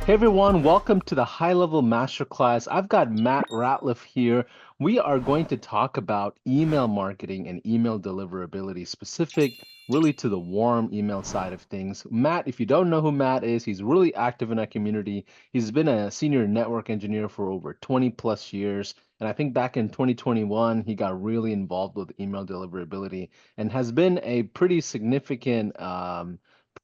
Hey everyone, welcome to the High Level Masterclass. I've got Matt Ratliff here. We are going to talk about email marketing and email deliverability, specific really to the warm email side of things. Matt, if you don't know who Matt is, he's really active in our community. He's been a senior network engineer for over 20 plus years. And I think back in 2021, he got really involved with email deliverability and has been a pretty significant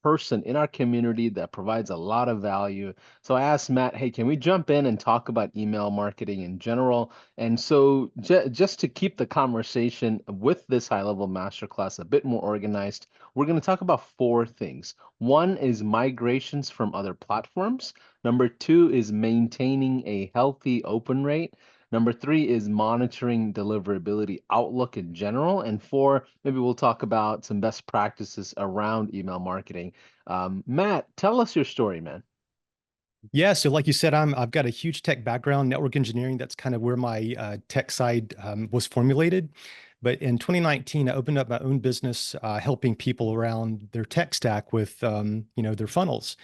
person in our community that provides a lot of value. So I asked Matt, hey, can we jump in and talk about email marketing in general? And so just to keep the conversation with this high level masterclass a bit more organized, we're going to talk about four things. One is migrations from other platforms. Number two is maintaining a healthy open rate. Number three is monitoring deliverability outlook in general. And four, maybe we'll talk about some best practices around email marketing. Matt, tell us your story, man. Yeah, so like you said, I've got a huge tech background, network engineering. That's kind of where my tech side was formulated. But in 2019, I opened up my own business, helping people around their tech stack with, their funnels.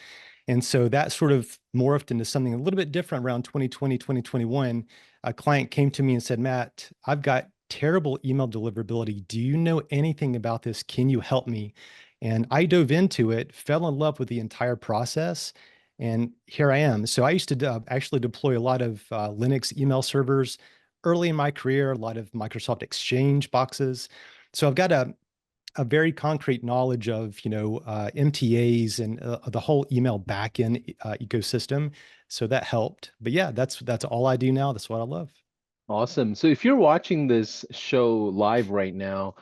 And so that sort of morphed into something a little bit different around 2020, 2021. A client came to me and said, Matt, I've got terrible email deliverability. Do you know anything about this? Can you help me? And I dove into it, fell in love with the entire process, and here I am. So I used to actually deploy a lot of Linux email servers early in my career, a lot of Microsoft Exchange boxes. So I've got a very concrete knowledge of, MTAs and the whole email backend ecosystem. So that helped. But yeah, that's all I do now. That's what I love. Awesome. So if you're watching this show live right now,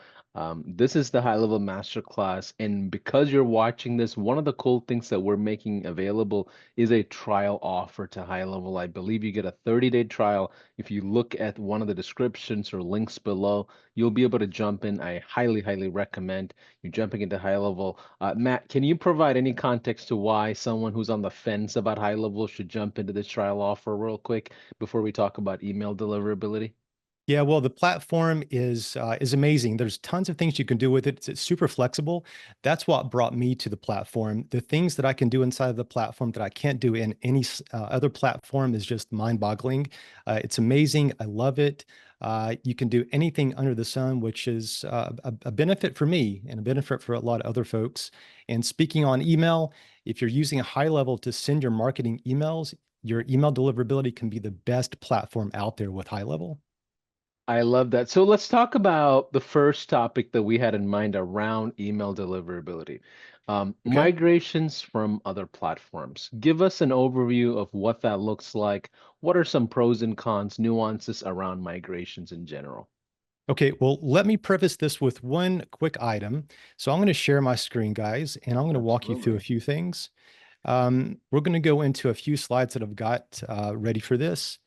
this is the high level masterclass. And because you're watching this, one of the cool things that we're making available is a trial offer to high level. I believe you get a 30-day trial. If you look at one of the descriptions or links below, you'll be able to jump in. I highly, highly recommend you jumping into high level. Matt, can you provide any context to why someone who's on the fence about high level should jump into this trial offer real quick before we talk about email deliverability? Yeah, well, the platform is amazing. There's tons of things you can do with it. It's super flexible. That's what brought me to the platform. The things that I can do inside of the platform that I can't do in any other platform is just mind-boggling. It's amazing. I love it. You can do anything under the sun, which is a benefit for me and a benefit for a lot of other folks. And speaking on email, if you're using a high level to send your marketing emails, your email deliverability can be the best platform out there with high level. I love that. So let's talk about the first topic that we had in mind around email deliverability. Okay. Migrations from other platforms. Give us an overview of what that looks like. What are some pros and cons, nuances around migrations in general? Okay, well, let me preface this with one quick item. So I'm going to share my screen, guys, and I'm going to walk you through a Absolutely. few things. We're going to go into a few slides that I've got ready for this.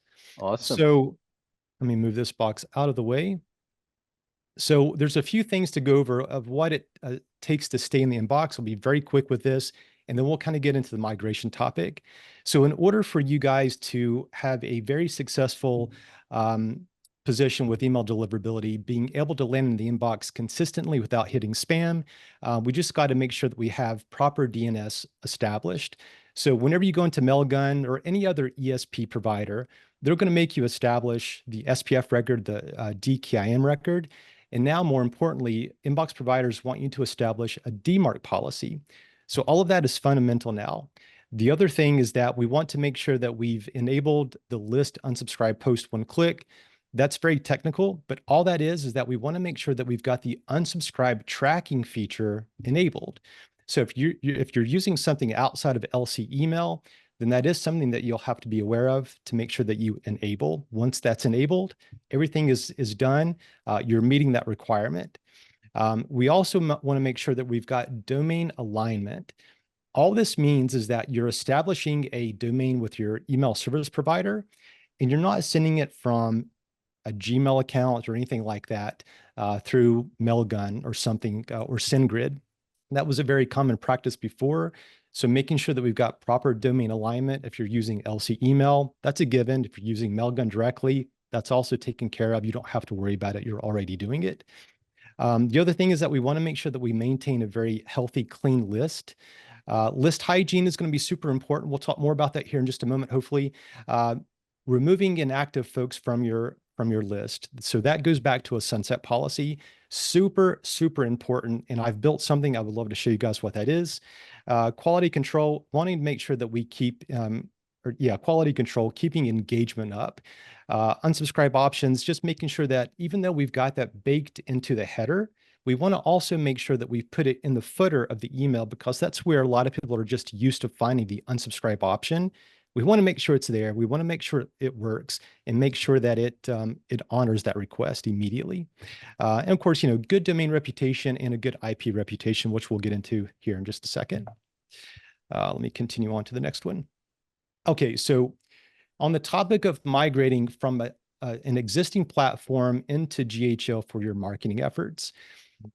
Awesome. So let me move this box out of the way. So there's a few things to go over of what it takes to stay in the inbox. I'll be very quick with this, and then we'll kind of get into the migration topic. So in order for you guys to have a very successful position with email deliverability, being able to land in the inbox consistently without hitting spam, we just got to make sure that we have proper DNS established. So whenever you go into Mailgun or any other ESP provider, they're going to make you establish the SPF record, the DKIM record. And now, more importantly, inbox providers want you to establish a DMARC policy. So all of that is fundamental now. The other thing is that we want to make sure that we've enabled the list unsubscribe post one click. That's very technical, but all that is that we want to make sure that we've got the unsubscribe tracking feature enabled. So if you're using something outside of LC email, then that is something that you'll have to be aware of to make sure that you enable. Once that's enabled, everything is done. You're meeting that requirement. We also want to make sure that we've got domain alignment. All this means is that you're establishing a domain with your email service provider, and you're not sending it from a Gmail account or anything like that through Mailgun or something or SendGrid. That was a very common practice before. So making sure that we've got proper domain alignment. If you're using LC email, that's a given. If you're using Mailgun directly, that's also taken care of. You don't have to worry about it. You're already doing it. The other thing is that we want to make sure that we maintain a very healthy, clean list. List hygiene is going to be super important. We'll talk more about that here in just a moment, hopefully. Uh, Removing inactive folks from your list. So that goes back to a sunset policy. Super, super important. And I've built something. I would love to show you guys what that is. Quality control, wanting to make sure that we keep, quality control, keeping engagement up. Unsubscribe options, just making sure that even though we've got that baked into the header, we want to also make sure that we put it in the footer of the email, because that's where a lot of people are just used to finding the unsubscribe option. We want to make sure it's there. We want to make sure it works and make sure that it honors that request immediately. And of course, good domain reputation and a good IP reputation, which we'll get into here in just a second. Let me continue on to the next one. Okay, so on the topic of migrating from an existing platform into GHL for your marketing efforts,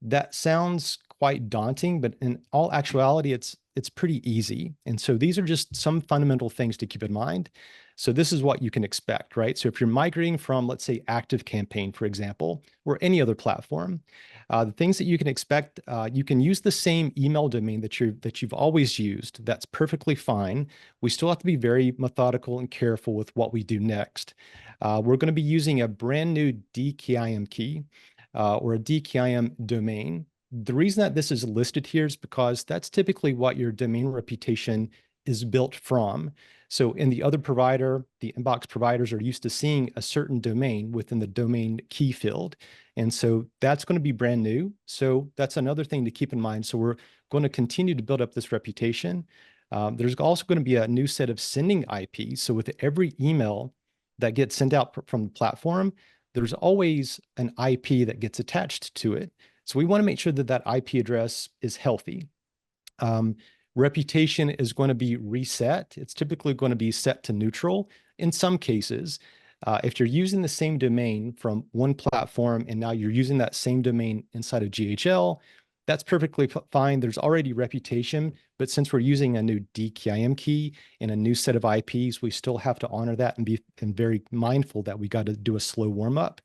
that sounds quite daunting, but in all actuality, it's pretty easy. And so these are just some fundamental things to keep in mind. So this is what you can expect, right? So if you're migrating from, let's say, ActiveCampaign, for example, or any other platform, the things that you can expect, you can use the same email domain that you've always used. That's perfectly fine. We still have to be very methodical and careful with what we do next. We're going to be using a brand new DKIM key or a DKIM domain. The reason that this is listed here is because that's typically what your domain reputation is built from. So in the other provider, the inbox providers are used to seeing a certain domain within the domain key field. And so that's going to be brand new. So that's another thing to keep in mind. So we're going to continue to build up this reputation. There's also going to be a new set of sending IPs. So with every email that gets sent out from the platform, there's always an IP that gets attached to it. So we want to make sure that that IP address is healthy. Reputation is going to be reset. It's typically going to be set to neutral in some cases. If you're using the same domain from one platform and now you're using that same domain inside of GHL, that's perfectly fine. There's already reputation, but since we're using a new DKIM key and a new set of IPs, we still have to honor that and be very mindful that we got to do a slow warm up.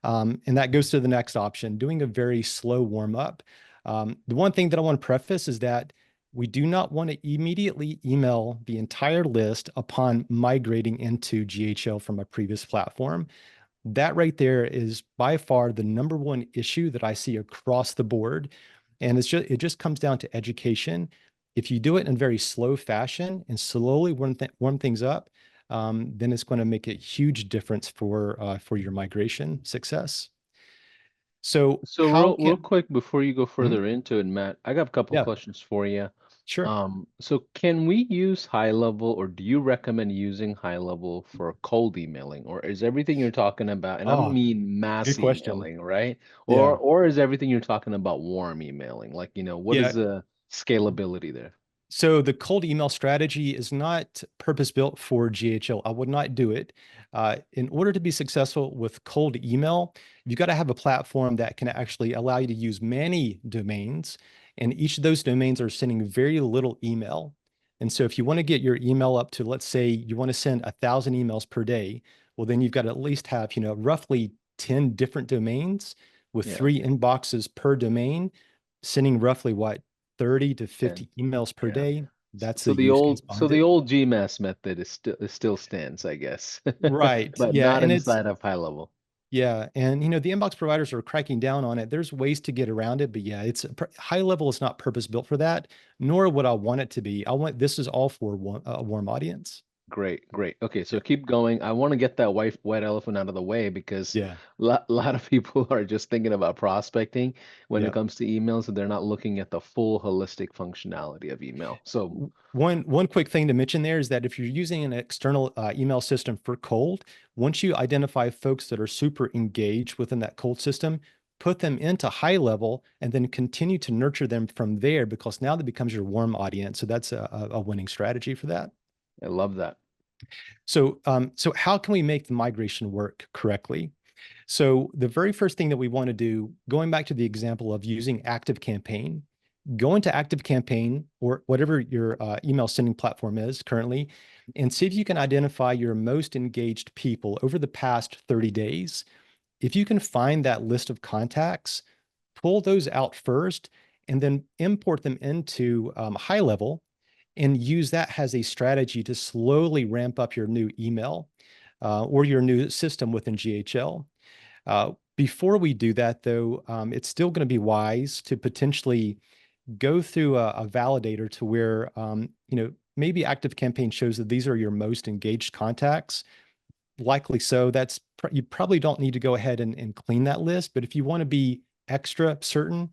And that goes to the next option, doing a very slow warm up. The one thing that I want to preface is that we do not want to immediately email the entire list upon migrating into GHL from a previous platform. That right there is by far the number one issue that I see across the board. And it just comes down to education. If you do it in a very slow fashion and slowly warm things up, then it's going to make a huge difference for your migration success. So So how real can, quick before you go Mhm. further into it, Matt, I got a couple Yeah, questions for you. sure. So can we use high level, or do you recommend using high level for cold emailing, or is everything you're talking about, and I don't Oh, mean good mass question. emailing, right? Yeah. Or is everything you're talking about warm emailing? Like, what is Yeah. the scalability there? So the cold email strategy is not purpose-built for GHL. I would not do it. In order to be successful with cold email, you've got to have a platform that can actually allow you to use many domains, and each of those domains are sending very little email. And so if you want to get your email up to, let's say you want to send 1,000 emails per day, well, then you've got to at least have, roughly 10 different domains with Yeah, 3 inboxes per domain, sending roughly what, 30 to then 50 emails per yeah. day. That's So the the use case old so behind the it. old GMAS method is still stands, I guess, Right. but Yeah. not And it's, inside of high level. yeah. And, the inbox providers are cracking down on it. There's ways to get around it, but yeah, high level is not purpose built for that, nor would I want it to be. This is all for a warm audience. Great, great. Okay, Yeah. so keep going. I want to get that white elephant out of the way because Yeah. lot of people are just thinking about prospecting when it Yeah. comes to emails, and they're not looking at the full holistic functionality of email. So, One quick thing to mention there is that if you're using an external email system for cold, once you identify folks that are super engaged within that cold system, put them into high level and then continue to nurture them from there, because now that becomes your warm audience. So that's a winning strategy for that. I love that. So how can we make the migration work correctly? So the very first thing that we want to do, going back to the example of using ActiveCampaign, go into ActiveCampaign or whatever your email sending platform is currently, and see if you can identify your most engaged people over the past 30 days. If you can find that list of contacts, pull those out first and then import them into high level. and use that as a strategy to slowly ramp up your new email or your new system within GHL. Before we do that, though, it's still going to be wise to potentially go through a validator to where, maybe ActiveCampaign shows that these are your most engaged contacts. Likely so. You probably don't need to go ahead and clean that list. But if you want to be extra certain,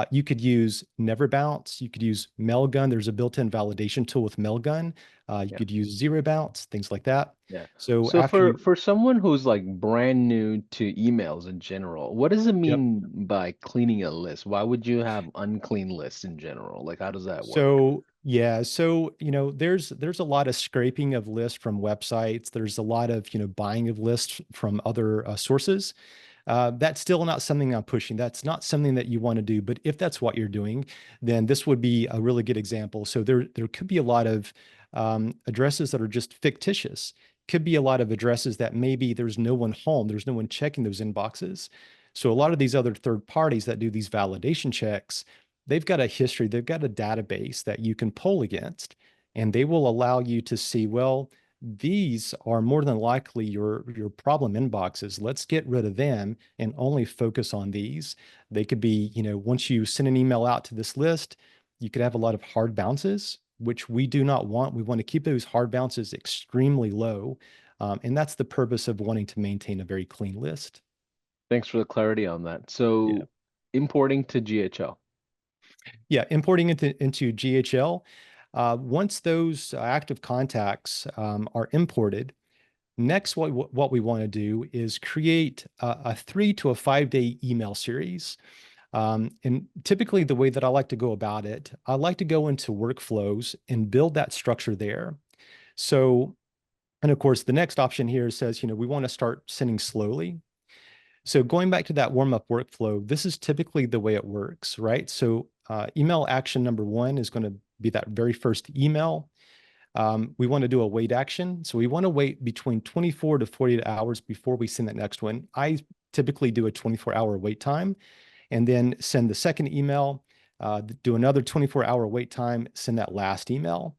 you could use Never Bounce. You could use Mailgun. There's a built-in validation tool with Mailgun. You Yeah. could use Zero Bounce, things like that. Yeah. So So after for you, for someone who's like brand new to emails in general, what does it yep. mean by cleaning a list? Why would you have unclean lists in general? Like, how does that work? So yeah, so there's a lot of scraping of lists from websites. There's a lot of buying of lists from other sources. That's still not something I'm pushing. That's not something that you want to do. But if that's what you're doing, then this would be a really good example. So there could be a lot of addresses that are just fictitious. Could be a lot of addresses that maybe there's no one home, there's no one checking those inboxes. So a lot of these other third parties that do these validation checks, they've got a history, they've got a database that you can pull against, and they will allow you to see, well, these are more than likely your problem inboxes. Let's get rid of them and only focus on these. They could be, once you send an email out to this list, you could have a lot of hard bounces, which we do not want. We want to keep those hard bounces extremely low. And that's the purpose of wanting to maintain a very clean list. Thanks for the clarity on that. Yeah. So importing to GHL. Yeah. Importing into GHL. Once those active contacts are imported, next, what we want to do is create a 3 to 5 day email series. And typically, the way that I like to go about it, I like to go into workflows and build that structure there. So, and of course, the next option here says, we want to start sending slowly. So going back to that warm-up workflow, this is typically the way it works, right? So email action number one is going to be that very first email. We want to do a wait action. So we want to wait between 24 to 48 hours before we send that next one. I typically do a 24-hour wait time and then send the second email, do another 24-hour wait time, send that last email.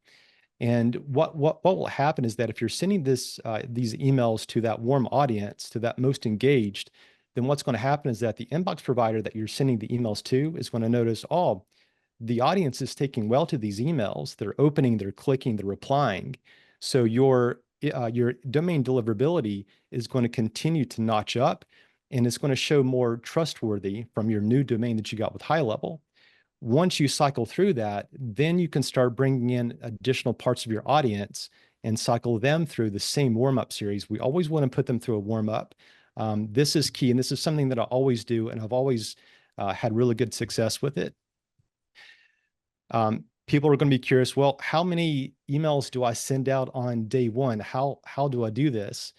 And what will happen is that if you're sending these emails to that warm audience, to that most engaged, then what's going to happen is that the inbox provider that you're sending the emails to is going to notice, oh, the audience is taking well to these emails. They're opening, they're clicking, they're replying. So your domain deliverability is going to continue to notch up, and it's going to show more trustworthy from your new domain that you got with high level. Once you cycle through that, then you can start bringing in additional parts of your audience and cycle them through the same warm-up series. We always want to put them through a warm-up. This is key, and this is something that I always do, and I've always had really good success with it. People are going to be curious, well, how many emails do I send out on day one? How do I do this?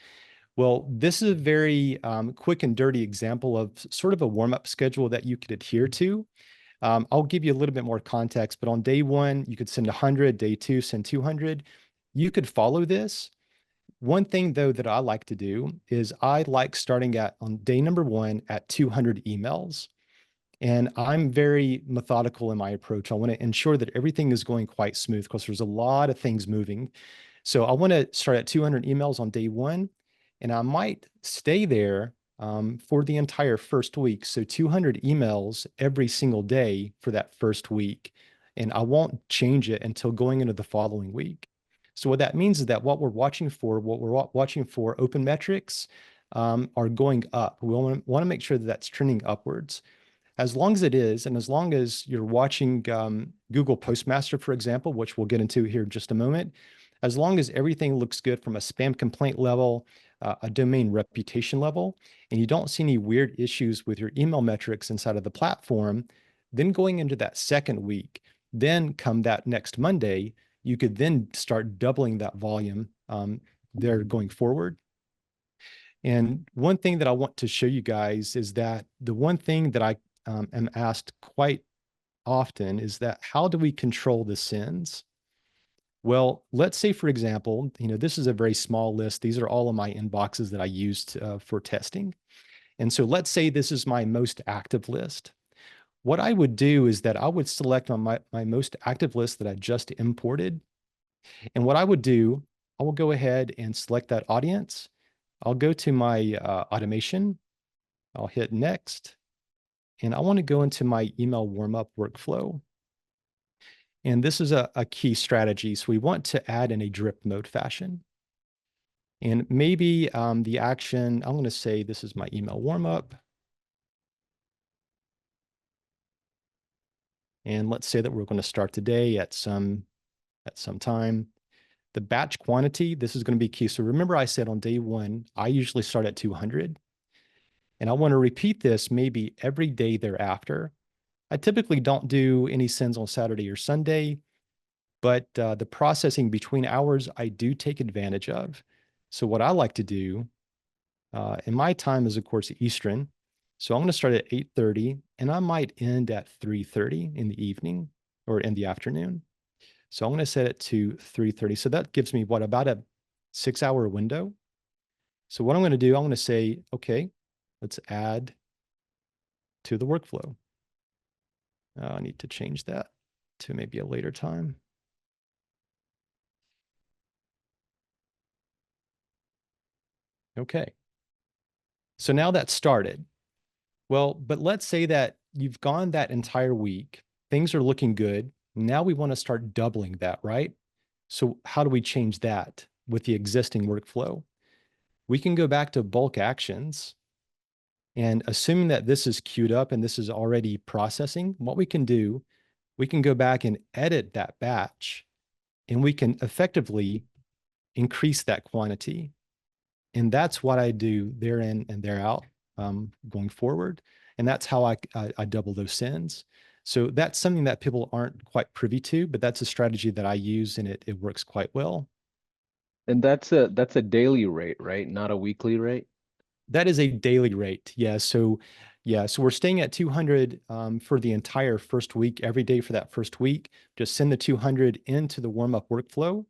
Well, this is a very quick and dirty example of sort of a warm-up schedule that you could adhere to. I'll give you a little bit more context, but on day one, you could send 100, day two, send 200. You could follow this. One thing, though, that I like to do is I like starting on day number one at 200 emails. And I'm very methodical in my approach. I want to ensure that everything is going quite smooth because there's a lot of things moving. So I want to start at 200 emails on day one, and I might stay there for the entire first week. So 200 emails every single day for that first week. And I won't change it until going into the following week. So what that means is that what we're watching for open metrics are going up. We want to make sure that that's trending upwards. As long as it is, and as long as you're watching Google Postmaster, for example, which we'll get into here in just a moment, as long as everything looks good from a spam complaint level, a domain reputation level, and you don't see any weird issues with your email metrics inside of the platform, then going into that second week, then come that next Monday, you could then start doubling that volume there going forward. And one thing that I want to show you guys is that the one thing that I am asked quite often is that how do we control the sins? Well, let's say, for example, this is a very small list. These are all of my inboxes that I used for testing. And so let's say this is my most active list. what I would do is that I would select on my most active list that I just imported. And what I would do, I will go ahead and select that audience. I'll go to my automation. I'll hit next. And I want to go into my email warm-up workflow. And this is a key strategy. So we want to add in a drip mode fashion. And maybe the action, I'm going to say this is my email warm-up. And let's say that we're going to start today at some time. The batch quantity, this is going to be key. So remember I said on day one, I usually start at 200. And I want to repeat this maybe every day thereafter. I typically don't do any sends on Saturday or Sunday, but the processing between hours I do take advantage of. So what I like to do, and my time is of course Eastern. So I'm going to start at 8:30 and I might end at 3:30 in the evening or in the afternoon. So I'm going to set it to 3:30. So that gives me what, about a 6-hour window. So what I'm going to do, I'm going to say, okay, let's add to the workflow. I need to change that to maybe a later time. Okay. So now that's started. Well, but let's say that you've gone that entire week, things are looking good. Now we want to start doubling that, right? So how do we change that with the existing workflow? We can go back to bulk actions. And assuming that this is queued up and this is already processing, what we can do, we can go back and edit that batch and we can effectively increase that quantity. And that's what I do there in and there out going forward. And that's how I double those sends. So that's something that people aren't quite privy to, but that's a strategy that I use and it works quite well. And that's a daily rate, right? Not a weekly rate. That is a daily rate. So we're staying at 200 for the entire first week, every day for that first week. Just send the 200 into the warm-up workflow,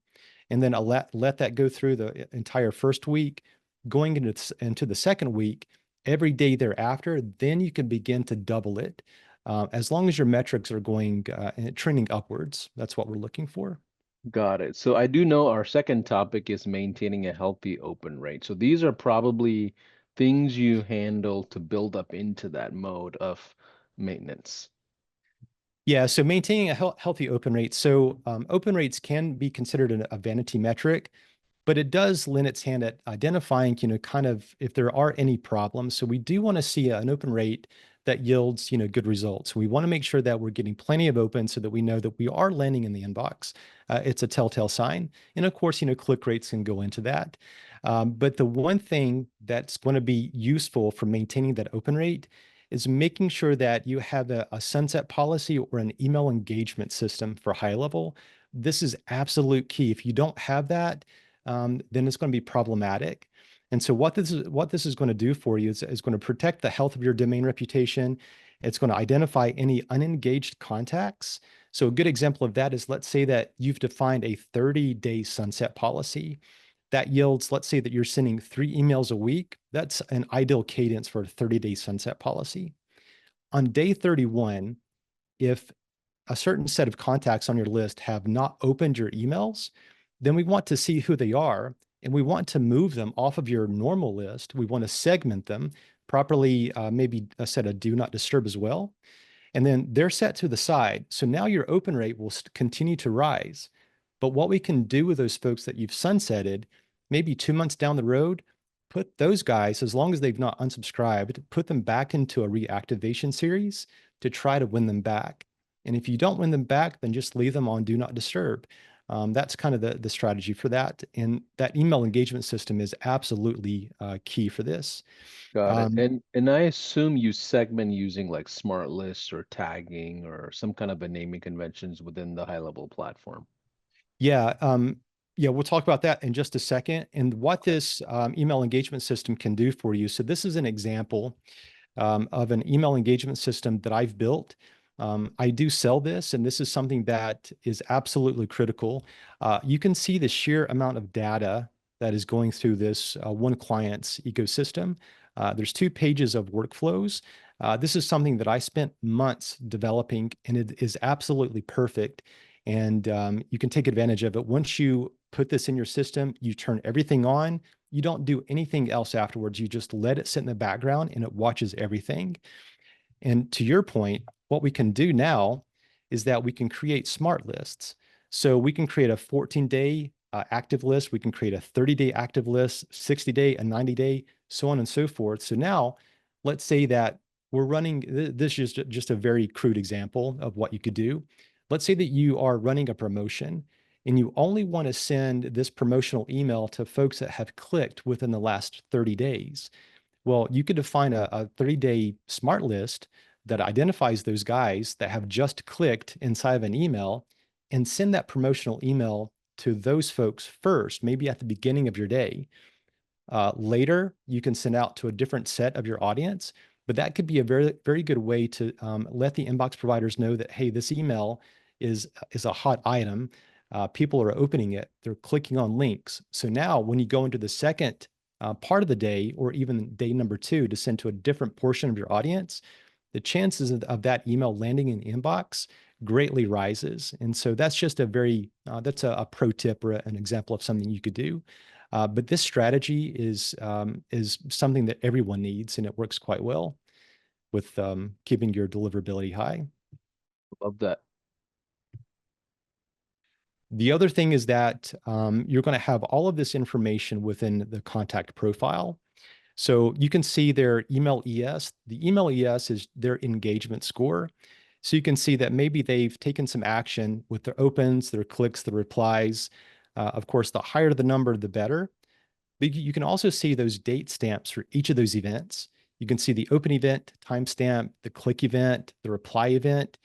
and then I'll let that go through the entire first week. Going into the second week, every day thereafter, then you can begin to double it. As long as your metrics are going trending upwards, that's what we're looking for. Got it. So I do know our second topic is maintaining a healthy open rate. So these are probably things you handle to build up into that mode of maintenance. Yeah, so maintaining a healthy open rate. So open rates can be considered a vanity metric, but it does lend its hand at identifying, kind of if there are any problems. So we do want to see an open rate that yields, good results. We want to make sure that we're getting plenty of open so that we know that we are landing in the inbox. It's a telltale sign. And of course, click rates can go into that. But the one thing that's going to be useful for maintaining that open rate is making sure that you have a sunset policy or an email engagement system for high level. This is absolute key. If you don't have that, then it's going to be problematic. And so what this is going to do for you is going to protect the health of your domain reputation. It's going to identify any unengaged contacts. So a good example of that is, let's say that you've defined a 30-day sunset policy that yields, let's say that you're sending 3 emails a week. That's an ideal cadence for a 30-day sunset policy. On day 31, if a certain set of contacts on your list have not opened your emails, then we want to see who they are and we want to move them off of your normal list. We want to segment them properly, maybe set a do not disturb as well. And then they're set to the side. So now your open rate will continue to rise. But what we can do with those folks that you've sunsetted, maybe 2 months down the road, put those guys, as long as they've not unsubscribed, put them back into a reactivation series to try to win them back. And if you don't win them back, then just leave them on do not disturb. That's kind of the strategy for that. And that email engagement system is absolutely key for this. Got it. Um, And I assume you segment using like smart lists or tagging or some kind of a naming conventions within the high level platform. Yeah, yeah, we'll talk about that in just a second and what Okay. this email engagement system can do for you. So this is an example of an email engagement system that I've built. I do sell this, and this is something that is absolutely critical. You can see the sheer amount of data that is going through this one client's ecosystem. There's 2 pages of workflows. This is something that I spent months developing, and it is absolutely perfect. And you can take advantage of it. Once you put this in your system, you turn everything on. You don't do anything else afterwards. You just let it sit in the background and it watches everything. And to your point, what we can do now is that we can create smart lists. So we can create a 14-day active list. We can create a 30-day active list, 60-day, a 90-day, so on and so forth. So now let's say that we're running, this is just a very crude example of what you could do. Let's say that you are running a promotion and you only want to send this promotional email to folks that have clicked within the last 30 days. Well, you could define a 30-day smart list that identifies those guys that have just clicked inside of an email and send that promotional email to those folks first, maybe at the beginning of your day. Later, you can send out to a different set of your audience, but that could be a very, very good way to let the inbox providers know that, hey, this email is a hot item. People are opening it. They're clicking on links. So now when you go into the second part of the day, or even day number two, to send to a different portion of your audience, the chances of that email landing in the inbox greatly rises. And so that's just a very, that's a pro tip or an example of something you could do. But this strategy is something that everyone needs, and it works quite well with keeping your deliverability high. Love that. The other thing is that you're going to have all of this information within the contact profile. So you can see their email ES. The email ES is their engagement score. So you can see that maybe they've taken some action with their opens, their clicks, the replies. Of course, the higher the number, the better. But you can also see those date stamps for each of those events. You can see the open event timestamp, the click event, the reply event,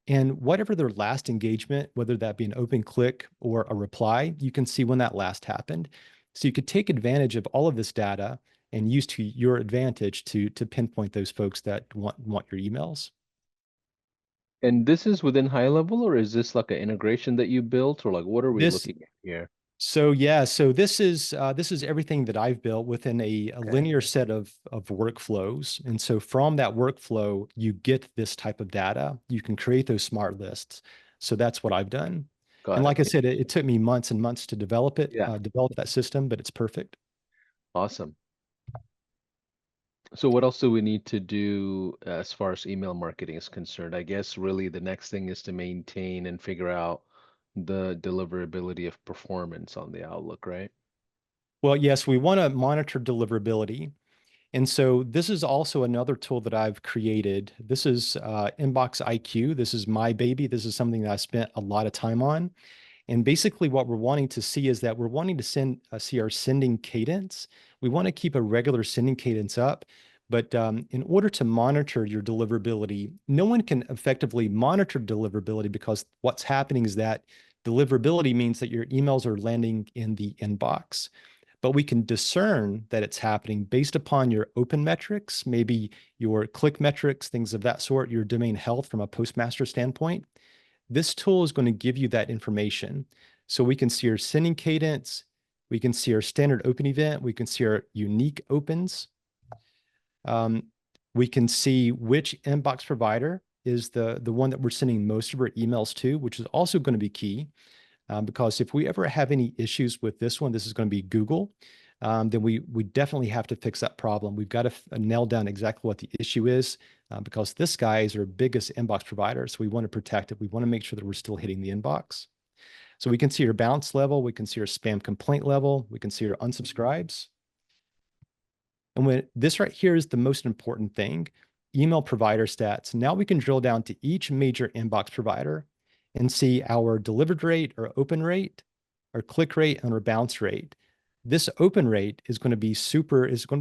and whatever their last engagement, whether that be an open click or a reply, you can see when that last happened. So you could take advantage of all of this data and use to your advantage to pinpoint those folks that want your emails. And this is within high level, or is this like an integration that you built, or like what are we This looking at here? So yeah, so this is everything that I've built within a Okay, linear set of workflows. And so from that workflow, you get this type of data. You can create those smart lists. So that's what I've done. And got it. like I said, it took me months and months to develop it, Yeah, develop that system, but it's perfect. awesome. So what else do we need to do as far as email marketing is concerned? I guess really the next thing is to maintain and figure out the deliverability of performance on the Outlook, right? Well, yes, we want to monitor deliverability. And so this is also another tool that I've created. This is Inbox IQ. This is my baby. This is something that I spent a lot of time on. And basically what we're wanting to see is that we're wanting to see our sending cadence. We want to keep a regular sending cadence up, but in order to monitor your deliverability, no one can effectively monitor deliverability because what's happening is that deliverability means that your emails are landing in the inbox. But we can discern that it's happening based upon your open metrics, maybe your click metrics, things of that sort, your domain health from a postmaster standpoint. This tool is going to give you that information. So we can see our sending cadence, we can see our standard open event, we can see our unique opens. Um, we can see which inbox provider is the one that we're sending most of our emails to, which is also going to be key. Because if we ever have any issues with this one, this is going to be Google, then we definitely have to fix that problem. We've got to nail down exactly what the issue is because this guy is our biggest inbox provider. So we want to protect it. We want to make sure that we're still hitting the inbox. So we can see your bounce level. We can see your spam complaint level. We can see your unsubscribes. And when this right here is the most important thing, email provider stats. Now we can drill down to each major inbox provider and see our delivered rate, our open rate, our click rate, and our bounce rate. This open rate is going to be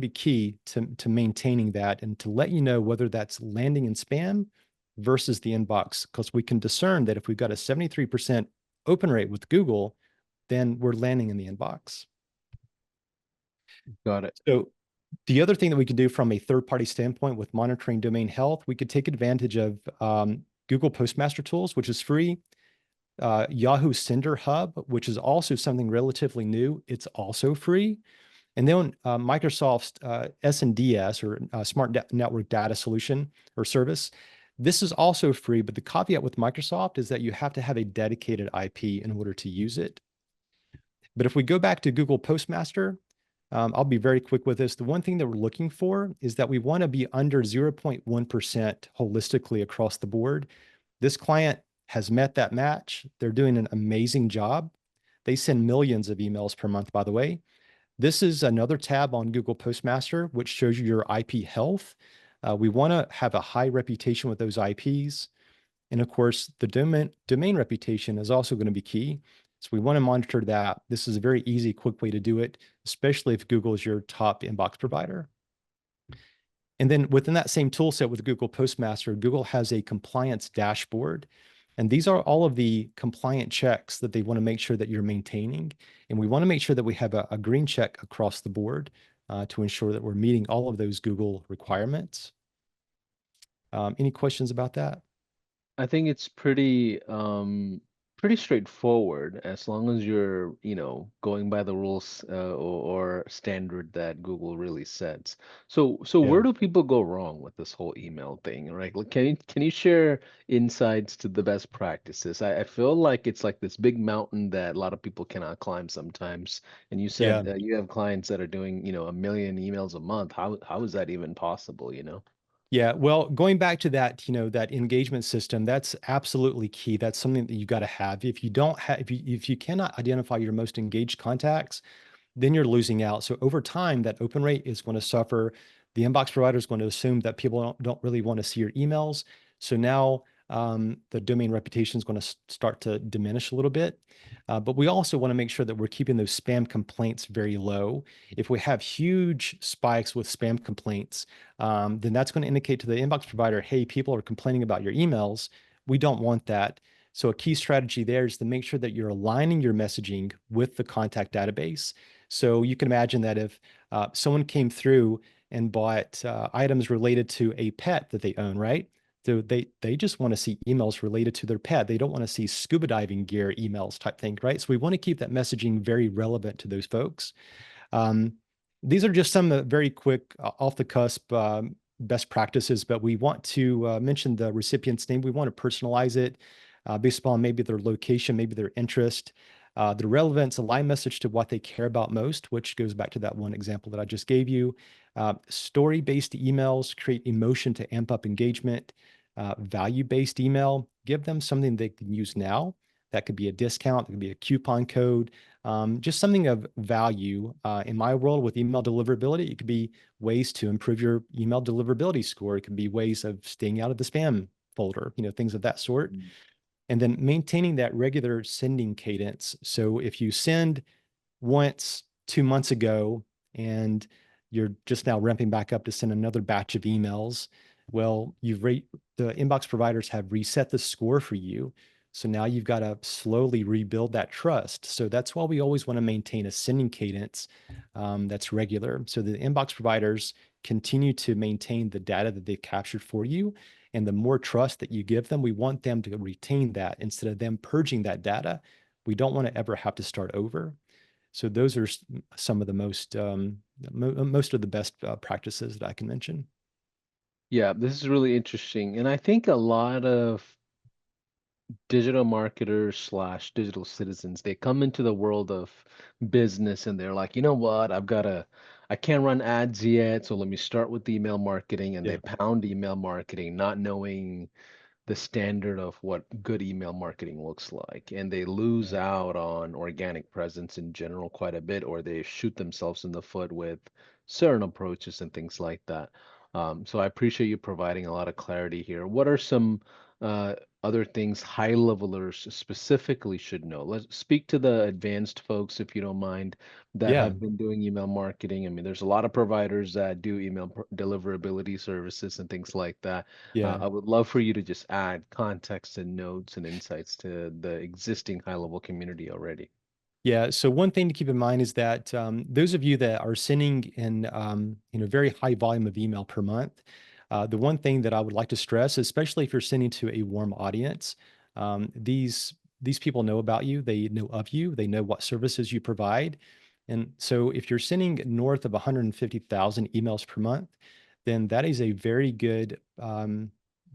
key to maintaining that and to let you know whether that's landing in spam versus the inbox, because we can discern that if we've got a 73% open rate with Google, then we're landing in the inbox. Got it. So the other thing that we can do from a third-party standpoint with monitoring domain health, we could take advantage of Google Postmaster Tools, which is free, Yahoo Sender Hub, which is also something relatively new. It's also free. And then Microsoft's SNDS, or Network Data Solution or Service. This is also free, but the caveat with Microsoft is that you have to have a dedicated IP in order to use it. But if we go back to Google Postmaster, I'll be very quick with this. The one thing that we're looking for is that we want to be under 0.1% holistically across the board. This client has met that match. They're doing an amazing job. They send millions of emails per month, by the way. This is another tab on Google Postmaster, which shows you your IP health. We want to have a high reputation with those IPs. And of course, the domain reputation is also going to be key. So we want to monitor that. This is a very easy, quick way to do it, especially if Google is your top inbox provider. And then within that same tool set with Google Postmaster, Google has a compliance dashboard. And these are all of the compliant checks that they want to make sure that you're maintaining. And we want to make sure that we have a green check across the board to ensure that we're meeting all of those Google requirements. Any questions about that? I think it's pretty straightforward as long as you're, going by the rules or standard that Google really sets. So Yeah. where do people go wrong with this whole email thing, right? Like, can you share insights to the best practices? I feel like it's like this big mountain that a lot of people cannot climb sometimes. And you Yeah. said you have clients that are doing, 1 million emails a month. How is that even possible, you know? Yeah, well, going back to that, that engagement system, that's absolutely key. That's something that you got to have. If you don't have, if you cannot identify your most engaged contacts, then you're losing out. So over time, that open rate is going to suffer. The inbox provider is going to assume that people don't really want to see your emails. So now the domain reputation is going to start to diminish a little bit. But we also want to make sure that we're keeping those spam complaints very low. If we have huge spikes with spam complaints, then that's going to indicate to the inbox provider, hey, people are complaining about your emails. We don't want that. So a key strategy there is to make sure that you're aligning your messaging with the contact database. So you can imagine that if someone came through and bought items related to a pet that they own, right? So they just want to see emails related to their pet. They don't want to see scuba diving gear emails type thing, right? So we want to keep that messaging very relevant to those folks. Um, these are just some very quick, off the cusp best practices, but we want to mention the recipient's name. We want to personalize it based upon maybe their location, maybe their interest, the relevance, align message to what they care about most, which goes back to that one example that I just gave you. Story-based emails create emotion to amp up engagement. Value-based email, give them something they can use now. That could be a discount, it could be a coupon code, just something of value. In my world with email deliverability, it could be ways to improve your email deliverability score. It could be ways of staying out of the spam folder, things of that sort. And then maintaining that regular sending cadence. So if you send once 2 months ago and you're just now ramping back up to send another batch of emails, well, the inbox providers have reset the score for you. So now you've got to slowly rebuild that trust. So that's why we always want to maintain a sending cadence that's regular. So the inbox providers continue to maintain the data that they've captured for you. And the more trust that you give them, we want them to retain that instead of them purging that data. We don't want to ever have to start over. So those are some of the most of the best practices that I can mention. Yeah, this is really interesting. And I think a lot of digital marketers slash digital citizens, they come into the world of business and they're like, you know what, I can't run ads yet, so let me start with email marketing. And they Yeah. pound email marketing, not knowing the standard of what good email marketing looks like. And they lose Yeah. out on organic presence in general quite a bit, or they shoot themselves in the foot with certain approaches and things like that. So I appreciate you providing a lot of clarity here. What are some uh, other things high levelers specifically should know? Let's speak to the advanced folks, if you don't mind, that Yeah. have been doing email marketing. I mean, there's a lot of providers that do deliverability services and things like that. Yeah. I would love for you to just add context and notes and insights to the existing high level community already. Yeah. So one thing to keep in mind is that those of you that are sending in very high volume of email per month, the one thing that I would like to stress, especially if you're sending to a warm audience, these people know about you, they know of you, they know what services you provide. And so if you're sending north of 150,000 emails per month, then that is a very good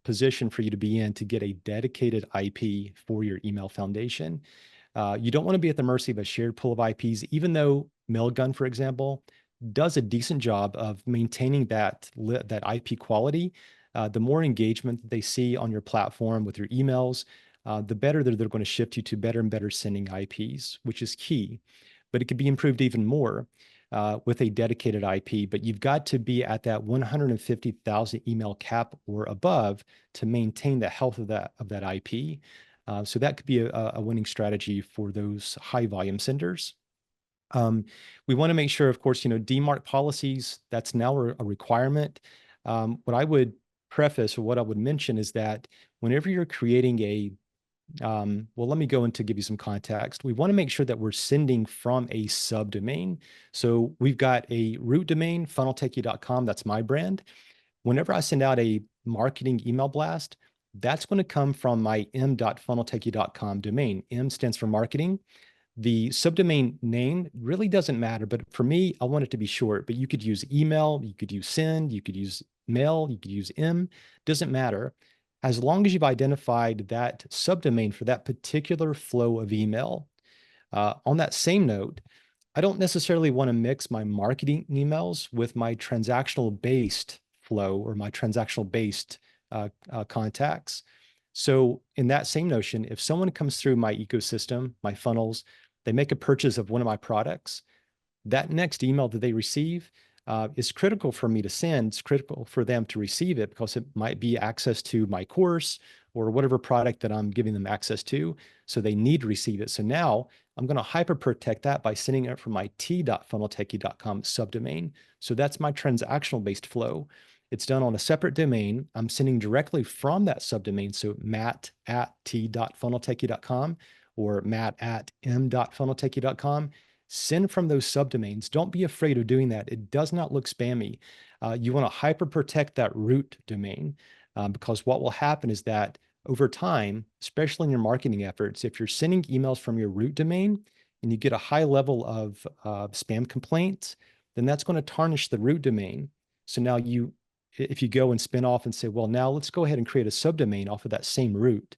position for you to be in to get a dedicated IP for your email foundation. You don't want to be at the mercy of a shared pool of IPs, even though Mailgun, for example, does a decent job of maintaining that IP quality. The more engagement that they see on your platform with your emails, the better they're going to shift you to better and better sending IPs, which is key. But it could be improved even more with a dedicated IP. But you've got to be at that 150,000 email cap or above to maintain the health of that IP. So that could be a winning strategy for those high volume senders. We want to make sure, of course, DMARC policies, that's now a requirement. What I would preface or what I would mention is that whenever you're creating well, let me go into give you some context. We want to make sure that we're sending from a subdomain. So we've got a root domain, funneltechie.com. That's my brand. Whenever I send out a marketing email blast, that's going to come from my m.funneltechie.com domain. M stands for marketing. The subdomain name really doesn't matter, but for me, I want it to be short. But you could use email, you could use send, you could use mail, you could use M, doesn't matter. As long as you've identified that subdomain for that particular flow of email. On that same note, I don't necessarily want to mix my marketing emails with my transactional based flow or my transactional based contacts. So, in that same notion, if someone comes through my ecosystem, my funnels, they make a purchase of one of my products, that next email that they receive is critical for me to send. It's critical for them to receive it because it might be access to my course or whatever product that I'm giving them access to. So they need to receive it. So now I'm going to hyper protect that by sending it from my t.funneltechie.com subdomain. So that's my transactional based flow. It's done on a separate domain. I'm sending directly from that subdomain. So matt@t.funneltechie.com or matt@m.funneltechie.com. Send from those subdomains. Don't be afraid of doing that. It does not look spammy. You want to hyper protect that root domain because what will happen is that over time, especially in your marketing efforts, if you're sending emails from your root domain and you get a high level of spam complaints, then that's going to tarnish the root domain. So now if you go and spin off and say, well, now let's go ahead and create a subdomain off of that same root.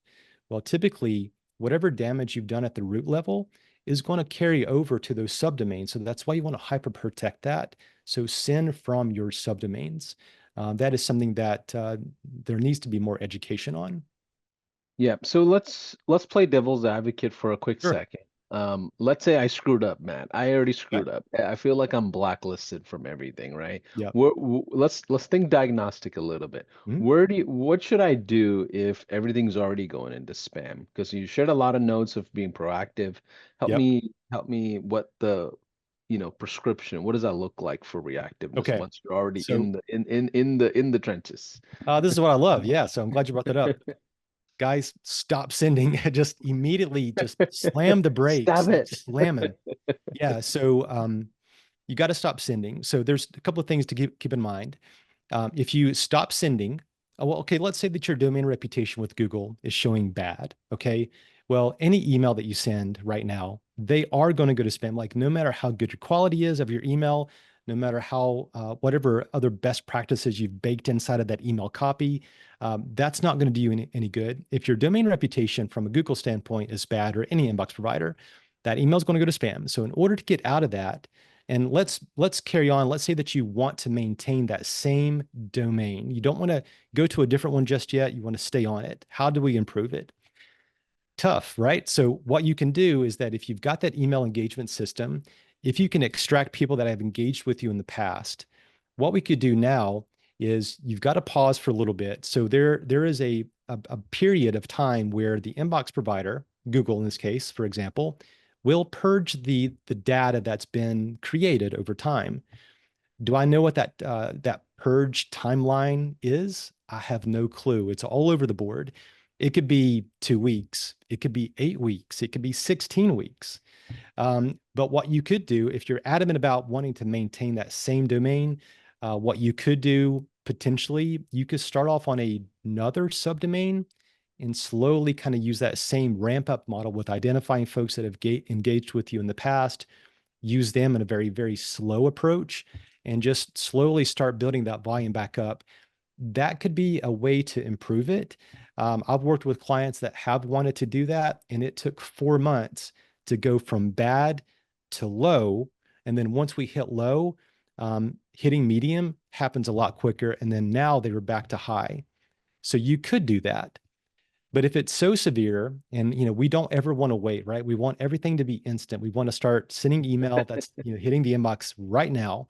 Well, typically, whatever damage you've done at the root level is going to carry over to those subdomains. So that's why you want to hyper protect that. So send from your subdomains. That is something that there needs to be more education on. Yeah, so let's play devil's advocate for a quick Sure. second. Let's say I screwed up, Matt. I already Okay. screwed up. I feel like I'm blacklisted from everything, right? Yeah. Let's think diagnostic a little bit. Mhm. What should I do if everything's already going into spam? Because you shared a lot of notes of being proactive. Yep. Help me what the, prescription, what does that look like for reactiveness Okay. once you're already So in the trenches? this is what I love. Yeah. So I'm glad you brought that up. Guys, stop sending. Just immediately just slam the brakes, Stab like it. slam them. Yeah. So you got to stop sending. So there's a couple of things to keep in mind. If you stop sending, well, okay, let's say that your domain reputation with Google is showing bad. Okay. Well, any email that you send right now, they are going to go to spam. Like no matter how good your quality is of your email, no matter how whatever other best practices you've baked inside of that email copy, that's not going to do you any good. If your domain reputation from a Google standpoint is bad or any inbox provider, that email is going to go to spam. So in order to get out of that, and let's carry on. Let's say that you want to maintain that same domain. You don't want to go to a different one just yet. You want to stay on it. How do we improve it? Tough, right? So what you can do is that if you've got that email engagement system, if you can extract people that have engaged with you in the past, what we could do now is you've got to pause for a little bit. So there is a period of time where the inbox provider, Google in this case, for example, will purge the data that's been created over time. Do I know what that purge timeline is? I have no clue. It's all over the board. It could be 2 weeks. It could be 8 weeks. It could be 16 weeks. But what you could do, if you're adamant about wanting to maintain that same domain, what you could do potentially, you could start off on another subdomain and slowly kind of use that same ramp up model with identifying folks that have engaged with you in the past, use them in a very, very slow approach and just slowly start building that volume back up. That could be a way to improve it. I've worked with clients that have wanted to do that, and it took 4 months to go from bad to low. And then once we hit low, hitting medium happens a lot quicker. And then now they were back to high. So you could do that. But if it's so severe and we don't ever want to wait, right? We want everything to be instant. We want to start sending email that's hitting the inbox right now.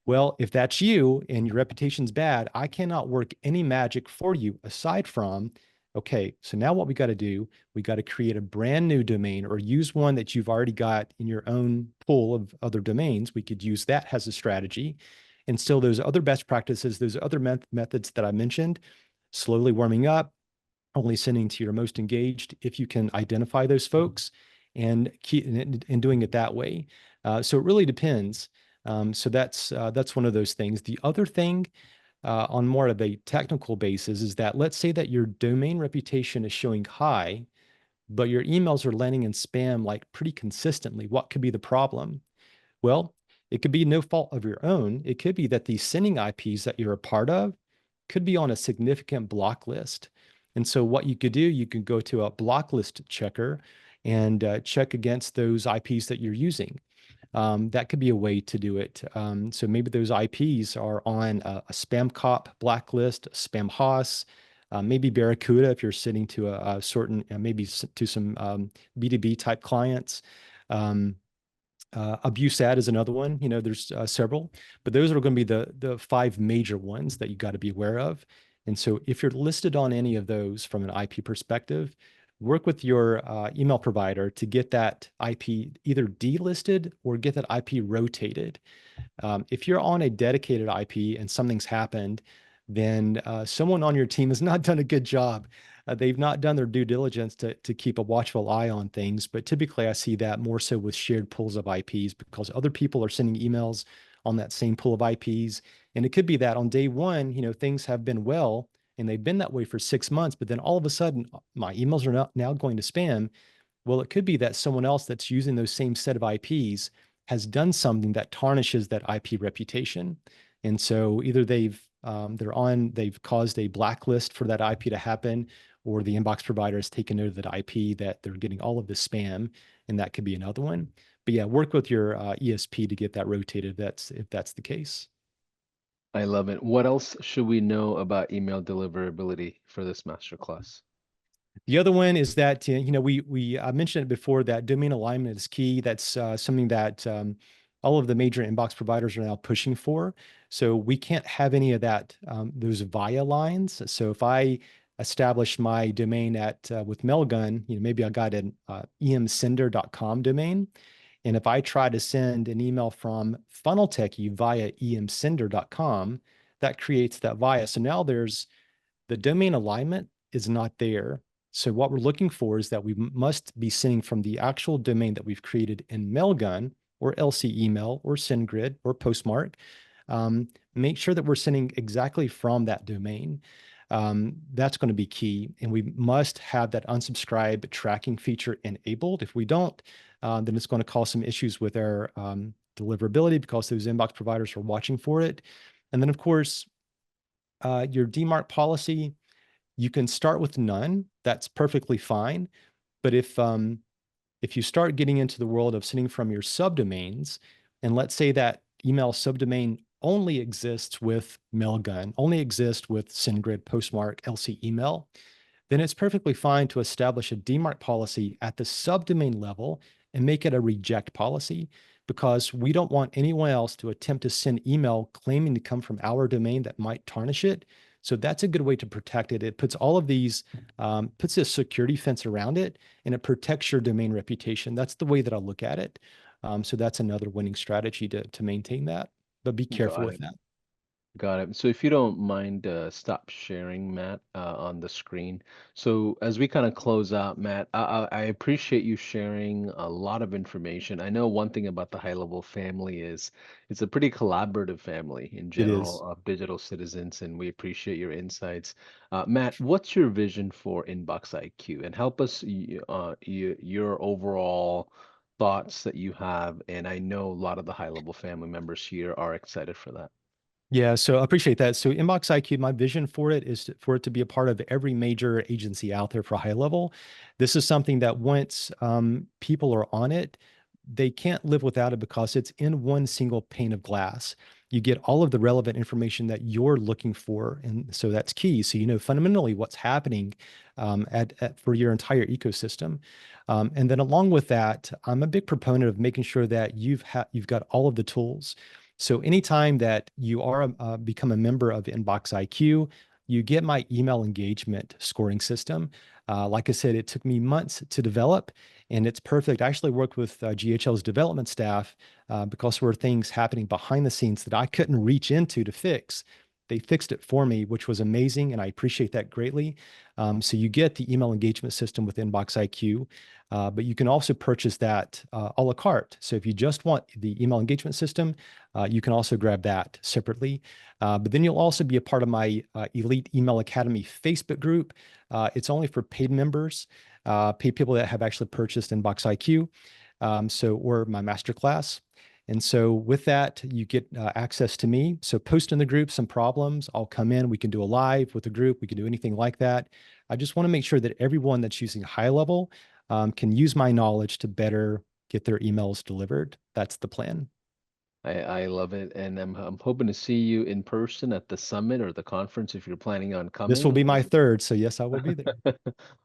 Well, if that's you and your reputation's bad, I cannot work any magic for you aside from, okay, so now what we got to do, we got to create a brand new domain or use one that you've already got in your own pool of other domains. We could use that as a strategy. And still those other best practices, those other methods that I mentioned, slowly warming up, only sending to your most engaged if you can identify those folks and keep and doing it that way. So it really depends. So that's one of those things. The other thing on more of a technical basis is that let's say that your domain reputation is showing high, but your emails are landing in spam like pretty consistently. What could be the problem? Well, it could be no fault of your own. It could be that the sending IPs that you're a part of could be on a significant block list. And so what you could do, you can go to a block list checker and check against those IPs that you're using. That could be a way to do it. So maybe those IPs are on a spam cop blacklist, a spam hoss, maybe Barracuda if you're sitting to a certain, maybe to some B2B type clients. Um, Abuse ad is another one. There's several, but those are going to be the five major ones that you got to be aware of. And so if you're listed on any of those from an IP perspective, work with your email provider to get that IP either delisted or get that IP rotated. If you're on a dedicated IP and something's happened, then someone on your team has not done a good job. They've not done their due diligence to keep a watchful eye on things. But typically, I see that more so with shared pools of IPs because other people are sending emails on that same pool of IPs. And it could be that on day one, things have been well and they've been that way for 6 months. But then all of a sudden, my emails are now going to spam. Well, it could be that someone else that's using those same set of IPs has done something that tarnishes that IP reputation. And so either they've caused a blacklist for that IP to happen, or the inbox provider has taken note of that IP that they're getting all of this spam, and that could be another one. But yeah, work with your ESP to get that rotated if that's the case. I love it. What else should we know about email deliverability for this masterclass? The other one is that we I mentioned it before that domain alignment is key. That's something that all of the major inbox providers are now pushing for. So we can't have any of that those via lines. So if I establish my domain at with Mailgun, maybe I got an emsender.com domain, and if I try to send an email from FunnelTechie via emsender.com, that creates that via. So now there's the domain alignment is not there. So what we're looking for is that we must be sending from the actual domain that we've created in Mailgun or LC email or SendGrid or Postmark. Make sure that we're sending exactly from that domain. That's going to be key. And we must have that unsubscribe tracking feature enabled. If we don't, then it's going to cause some issues with our deliverability because those inbox providers are watching for it. And then, of course, your DMARC policy, you can start with none. That's perfectly fine. But if you start getting into the world of sending from your subdomains, and let's say that email subdomain only exists with Mailgun, only exists with SendGrid, Postmark, LC email, then it's perfectly fine to establish a DMARC policy at the subdomain level and make it a reject policy because we don't want anyone else to attempt to send email claiming to come from our domain that might tarnish it. So that's a good way to protect it. It puts all of these, puts a security fence around it, and it protects your domain reputation. That's the way that I look at it. So that's another winning strategy to maintain that, but be careful Got with it. that. Got it. So if you don't mind, stop sharing, Matt, on the screen. So as we kind of close out, Matt, I appreciate you sharing a lot of information. I know one thing about the high level family is it's a pretty collaborative family in It general is. of digital citizens, and we appreciate your insights. Matt, what's your vision for Inbox IQ? And help us, your overall thoughts that you have, and I know a lot of the high level family members here are excited for that. Yeah, so I appreciate that. So Inbox IQ, my vision for it is for it to be a part of every major agency out there for high level. This is something that once people are on it, they can't live without it because it's in one single pane of glass. You get all of the relevant information that you're looking for, and so that's key. So you know fundamentally what's happening for your entire ecosystem, and then along with that, I'm a big proponent of making sure that you've got all of the tools. So anytime that you are become a member of Inbox IQ, you get my email engagement scoring system. Like I said, it took me months to develop, and it's perfect. I actually worked with GHL's development staff because there were things happening behind the scenes that I couldn't reach into to fix. They fixed it for me, which was amazing, and I appreciate that greatly. So you get the email engagement system with Inbox IQ, but you can also purchase that a la carte. So if you just want the email engagement system, you can also grab that separately. But then you'll also be a part of my Elite Email Academy Facebook group. It's only for paid members, paid people that have actually purchased Inbox IQ, or my Masterclass. And so with that, you get access to me. So post in the group some problems. I'll come in. We can do a live with the group. We can do anything like that. I just want to make sure that everyone that's using high level can use my knowledge to better get their emails delivered. That's the plan. I love it, and I'm hoping to see you in person at the summit or the conference if you're planning on This will coming. be my third. So yes, I will be there.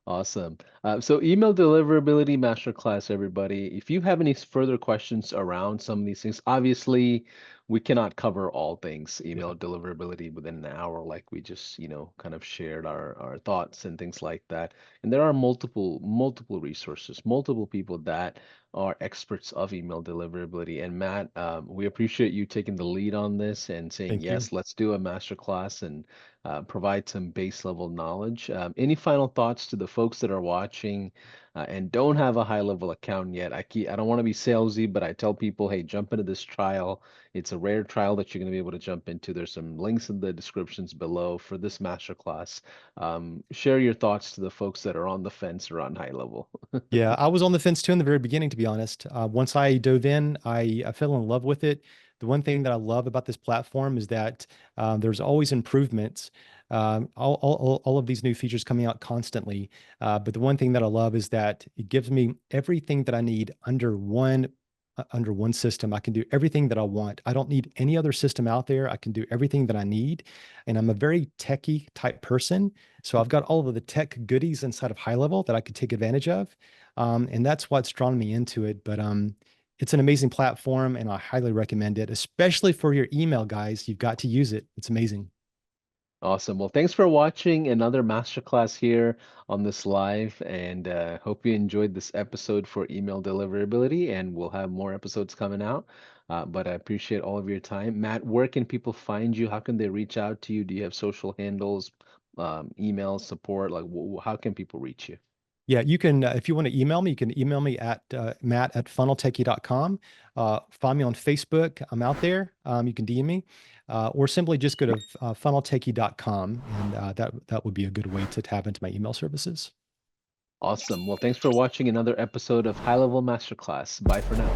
Awesome. So email deliverability masterclass, everybody. If you have any further questions around some of these things, obviously we cannot cover all things Yeah. email deliverability within an hour, like we just, kind of shared our thoughts and things like that. And there are multiple resources, multiple people that are experts of email deliverability. And Matt, we appreciate you taking the lead on this and saying, Thank you. yes, let's do a masterclass and provide some base level knowledge. Any final thoughts to the folks that are watching and don't have a high level account yet? I don't want to be salesy, but I tell people, hey, jump into this trial. It's a rare trial that you're going to be able to jump into. There's some links in the descriptions below for this masterclass. Share your thoughts to the folks that are on the fence or on high level. Yeah, I was on the fence too in the very beginning, to be honest. Once I dove in, I fell in love with it. The one thing that I love about this platform is that there's always improvements. All of these new features coming out constantly. But the one thing that I love is that it gives me everything that I need under one system. I can do everything that I want. I don't need any other system out there. I can do everything that I need. And I'm a very techie type person. So I've got all of the tech goodies inside of high level that I could take advantage of. And that's what's drawn me into it. But it's an amazing platform and I highly recommend it, especially for your email guys. You've got to use it. It's amazing. Awesome. Well, thanks for watching another masterclass here on this live, and hope you enjoyed this episode for email deliverability. And we'll have more episodes coming out. But I appreciate all of your time. Matt, where can people find you? How can they reach out to you? Do you have social handles, email support? Like, how can people reach you? Yeah, you can, if you want to email me, you can email me at matt@funneltechie.com. Find me on Facebook. I'm out there. You can DM me, or simply just go to funneltechie.com, and that would be a good way to tap into my email services. Awesome. Well, thanks for watching another episode of High Level Masterclass. Bye for now.